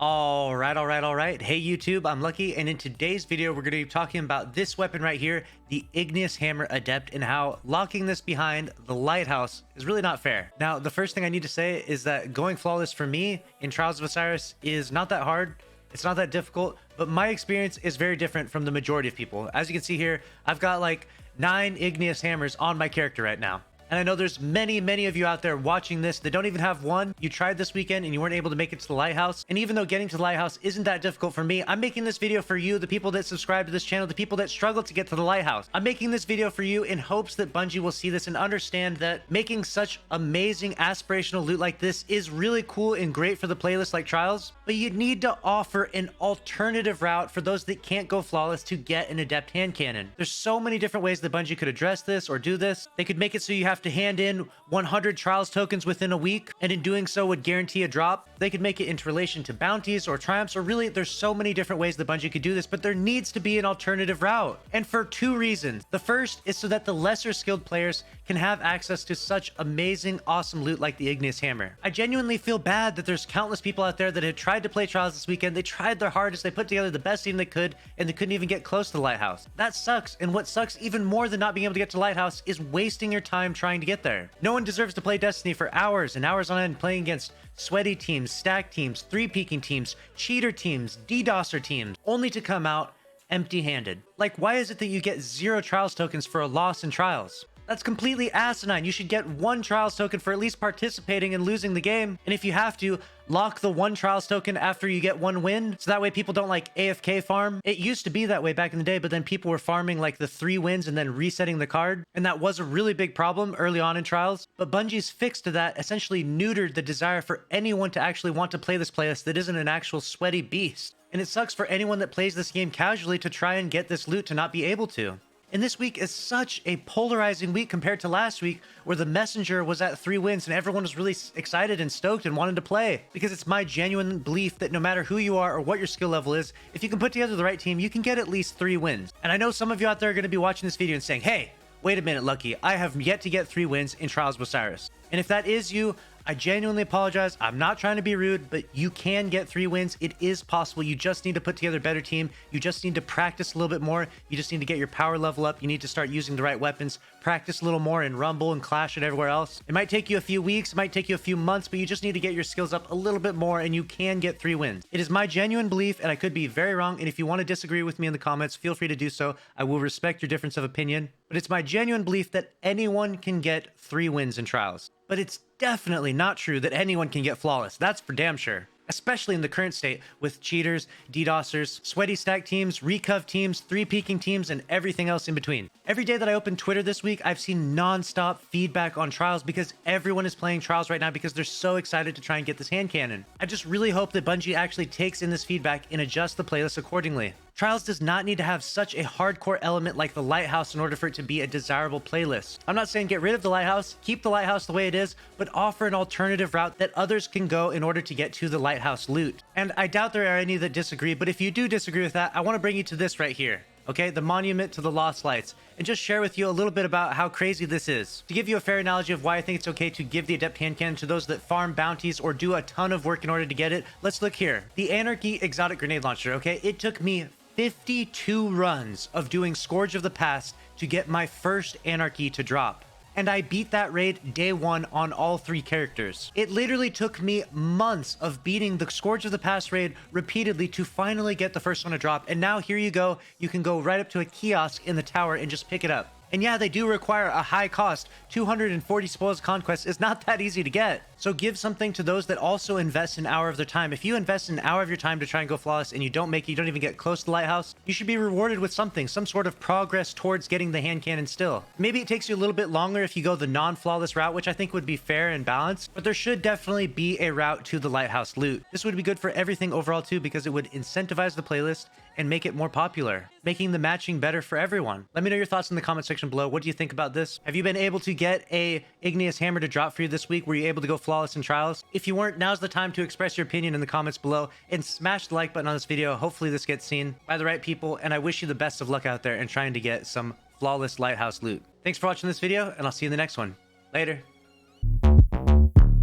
All right. Hey YouTube, I'm Lucky, and in today's video, we're going to be talking about this weapon right here, the Igneous Hammer Adept, and how locking this behind the Lighthouse is really not fair. Now, the first thing I need to say is that going flawless for me in Trials of Osiris is not that hard. It's not that difficult, but my experience is very different from the majority of people. As you can see here, I've got like 9 Igneous Hammers on my character right now. And I know there's many of you out there watching this that don't even have one. You tried this weekend and you weren't able to make it to the Lighthouse. And even though getting to the Lighthouse isn't that difficult for me, I'm making this video for you, the people that subscribe to this channel, the people that struggle to get to the Lighthouse. I'm making this video for you in hopes that Bungie will see this and understand that making such amazing aspirational loot like this is really cool and great for the playlist like Trials, but you need to offer an alternative route for those that can't go flawless to get an Adept hand cannon. There's so many different ways that Bungie could address this or do this. They could make it so you have to hand in 100 Trials tokens within a week, and in doing so would guarantee a drop. They could make it into relation to bounties or triumphs, or really there's so many different ways that Bungie could do this, but there needs to be an alternative route. And for 2 reasons. The first is so that the lesser skilled players can have access to such amazing, awesome loot like the Igneous Hammer. I genuinely feel bad that there's countless people out there that had tried to play Trials this weekend. They tried their hardest, they put together the best team they could, and they couldn't even get close to the Lighthouse. That sucks, and what sucks even more than not being able to get to Lighthouse is wasting your time trying to get there. No one deserves to play Destiny for hours and hours on end playing against sweaty teams, stack teams, 3-peeking teams, cheater teams, DDoSer teams, only to come out empty-handed. Like, why is it that you get 0 Trials tokens for a loss in Trials? That's completely asinine. You should get 1 Trials token for at least participating and losing the game. And if you have to, lock the 1 Trials token after you get 1 win, so that way people don't like AFK farm. It used to be that way back in the day, but then people were farming like the 3 wins and then resetting the card, and that was a really big problem early on in Trials. But Bungie's fix to that essentially neutered the desire for anyone to actually want to play this playlist that isn't an actual sweaty beast. And it sucks for anyone that plays this game casually to try and get this loot to not be able to. And this week is such a polarizing week compared to last week, where the Messenger was at 3 wins and everyone was really excited and stoked and wanted to play. Because it's my genuine belief that no matter who you are or what your skill level is, if you can put together the right team, you can get at least 3 wins. And I know some of you out there are going to be watching this video and saying, hey, wait a minute, Lucky, I have yet to get 3 wins in Trials of Osiris. And if that is you, I genuinely apologize. I'm not trying to be rude, but you can get 3 wins. It is possible. You just need to put together a better team. You just need to practice a little bit more. You just need to get your power level up. You need to start using the right weapons, practice a little more in Rumble and Clash and everywhere else. It might take you a few weeks, it might take you a few months, but you just need to get your skills up a little bit more and you can get 3 wins. It is my genuine belief, and I could be very wrong, and if you want to disagree with me in the comments, feel free to do so. I will respect your difference of opinion, but it's my genuine belief that anyone can get 3 wins in Trials. But it's definitely not true that anyone can get flawless. That's for damn sure. Especially in the current state with cheaters, DDoSers, sweaty stack teams, recov teams, 3-peeking teams, and everything else in between. Every day that I open Twitter this week, I've seen non-stop feedback on Trials because everyone is playing Trials right now because they're so excited to try and get this hand cannon. I just really hope that Bungie actually takes in this feedback and adjusts the playlist accordingly. Trials does not need to have such a hardcore element like the Lighthouse in order for it to be a desirable playlist. I'm not saying get rid of the Lighthouse, keep the Lighthouse the way it is, but offer an alternative route that others can go in order to get to the Lighthouse loot. And I doubt there are any that disagree, but if you do disagree with that, I want to bring you to this right here. Okay, the Monument to the Lost Lights, and just share with you a little bit about how crazy this is. To give you a fair analogy of why I think it's okay to give the Adept hand cannon to those that farm bounties or do a ton of work in order to get it, let's look here. The Anarchy Exotic Grenade Launcher, okay? It took me 52 runs of doing Scourge of the Past to get my first Anarchy to drop. And I beat that raid day 1 on all 3 characters. It literally took me months of beating the Scourge of the Past raid repeatedly to finally get the first one to drop. And now here you go. You can go right up to a kiosk in the tower and just pick it up. And yeah, they do require a high cost. 240 Spoils Conquest is not that easy to get. So give something to those that also invest an hour of their time. If you invest an hour of your time to try and go flawless and you don't make it, you don't even get close to the Lighthouse, you should be rewarded with something, some sort of progress towards getting the hand cannon still. Maybe it takes you a little bit longer if you go the non-flawless route, which I think would be fair and balanced, but there should definitely be a route to the Lighthouse loot. This would be good for everything overall too, because it would incentivize the playlist and make it more popular, making the matching better for everyone. Let me know your thoughts in the comment section below. What do you think about this? Have you been able to get a Igneous Hammer to drop for you this week? Were you able to go flawless in Trials? If you weren't, now's the time to express your opinion in the comments below and smash the like button on this video. Hopefully this gets seen by the right people, and I wish you the best of luck out there in trying to get some flawless Lighthouse loot. Thanks for watching this video, and I'll see you in the next one. Later.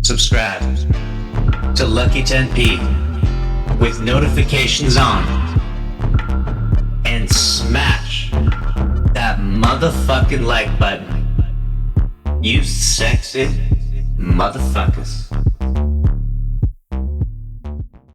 Subscribe to Lucky 10P. with notifications on and smash that motherfucking like button. You sexy motherfuckers.